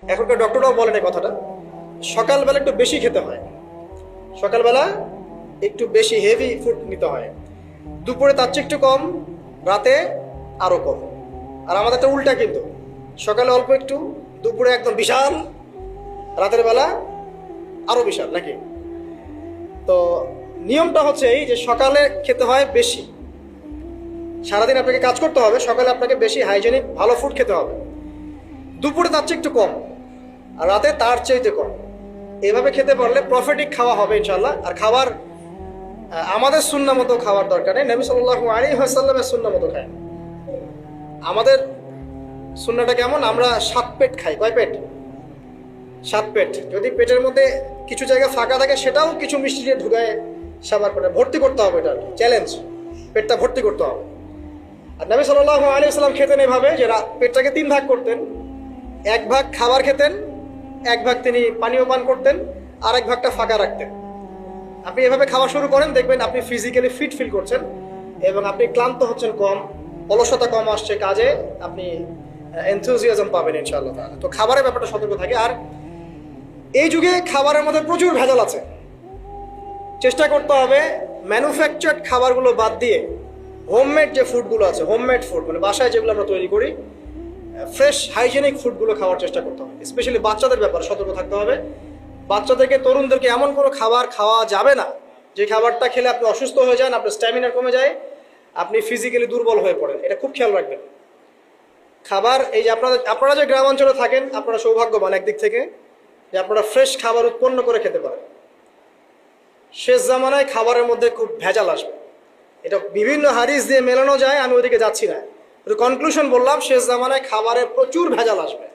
এখনকার ডক্টররাও বলেন এই কথাটা, সকালবেলা একটু বেশি খেতে হয়, সকালবেলা একটু বেশি হেভি ফুড নিতে হয়, দুপুরে তার চেয়ে একটু কম, রাতে আরো কম। আর আমাদের তো উল্টা, কিন্তু সকালে অল্প একটু, দুপুরে একদম বিশাল, রাতের বেলা আরো বিশাল, নাকি? তো নিয়মটা হচ্ছে এই যে সকালে খেতে হয় বেশি, সারাদিন আপনাকে কাজ করতে হবে, সকালে আপনাকে বেশি হাইজেনিক ভালো ফুড খেতে হবে, দুপুরে তার চেয়ে একটু কম, আর রাতে তার চাইতে কম। এভাবে খেতে পারলে প্রফিটিক খাওয়া হবে ইনশাল্লাহ। আর খাবার আমাদের সুন্নাহ মতো খাওয়ার দরকার নেই, নবী সাল্লাল্লাহু আলাইহি ওয়াসাল্লামের সুন্নাহ মতো খায়। আমাদের সুন্নাহটা কেমন? আমরা 7 পেট খাই। কয় পেট? 7 পেট। যদি পেটের মধ্যে কিছু জায়গা ফাঁকা থাকে সেটাও কিছু মিষ্টি দিয়ে ঢুকায় সাবার করে ভর্তি করতে হবে, এটা চ্যালেঞ্জ, পেটটা ভর্তি করতে হবে। আর নবী সাল্লাল্লাহু আলাইহি ওয়াসাল্লাম খেতেন এভাবে যে পেটটাকে 3 ভাগ করতেন, 1 ভাগ খাবার খেতেন, 1 ভাগ তিনি পানীয় পান করতেন, আর 1 ভাগটা ফাঁকা রাখতেন। আপনি এভাবে খাওয়া শুরু করেন, দেখবেন আপনি ফিজিক্যালি ফিট ফিল করছেন এবং আপনি ক্লান্ত হচ্ছেন কম, অলসতা কম আসছে কাজে, আপনি এনথুজিয়াজম পাবেন ইনশাআল্লাহ। তো খাবারের ব্যাপারটা সতর্ক থাকে। আর এই যুগে খাবারের মধ্যে প্রচুর ভেজাল আছে, চেষ্টা করতে হবে ম্যানুফ্যাকচার্ড খাবারগুলো বাদ দিয়ে হোমমেড যে ফুডগুলো আছে, হোমমেড ফুড মানে বাসায় যেগুলো আমরা তৈরি করি, ফ্রেশ হাইজেনিক ফুডগুলো খাওয়ার চেষ্টা করতে হবে। স্পেশালি বাচ্চাদের ব্যাপারে সতর্ক থাকতে হবে। বাচ্চাদেরকে, তরুণদেরকে এমন কোনো খাবার খাওয়া যাবে না যে খাবারটা খেলে আপনি অসুস্থ হয়ে যান, আপনার স্ট্যামিনা কমে যায়, আপনি ফিজিক্যালি দুর্বল হয়ে পড়েন। এটা খুব খেয়াল রাখবেন। খাবার, এই যে আপনারা যে গ্রামাঞ্চলে থাকেন, আপনারা সৌভাগ্যবান একদিক থেকে যে আপনারা ফ্রেশ খাবার উৎপন্ন করে খেতে পারেন। শেষ জামানায় খাবারের মধ্যে খুব ভেজাল আসবে, এটা বিভিন্ন হাদিস দিয়ে মেলানো যায়, আমি ওইদিকে যাচ্ছি না, কনক্লুশন বললাম, শেষ জামানায় খাবারে প্রচুর ভেজাল আসবে।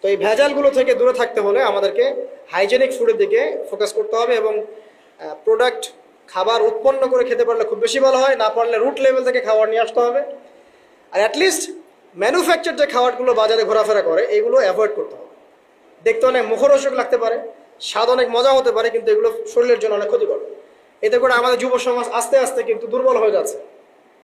তো এই ভেজালগুলো থেকে দূরে থাকতে হলে আমাদেরকে হাইজেনিক ফুডের দিকে ফোকাস করতে হবে এবং প্রোডাক্ট খাবার উৎপন্ন করে খেতে পারলে খুব বেশি ভালো হয়, না পারলে রুট লেভেল থেকে খাবার নিয়ে আসতে হবে। আর অ্যাটলিস্ট ম্যানুফ্যাকচার যে খাবারগুলো বাজারে ঘোরাফেরা করে এইগুলো অ্যাভয়েড করতে হবে। দেখতে অনেক মুখরোচক লাগতে পারে, স্বাদ অনেক মজা হতে পারে, কিন্তু এগুলো শরীরের জন্য অনেক ক্ষতিকর। এতে করে আমাদের যুব সমাজ আস্তে আস্তে কিন্তু দুর্বল হয়ে যাচ্ছে।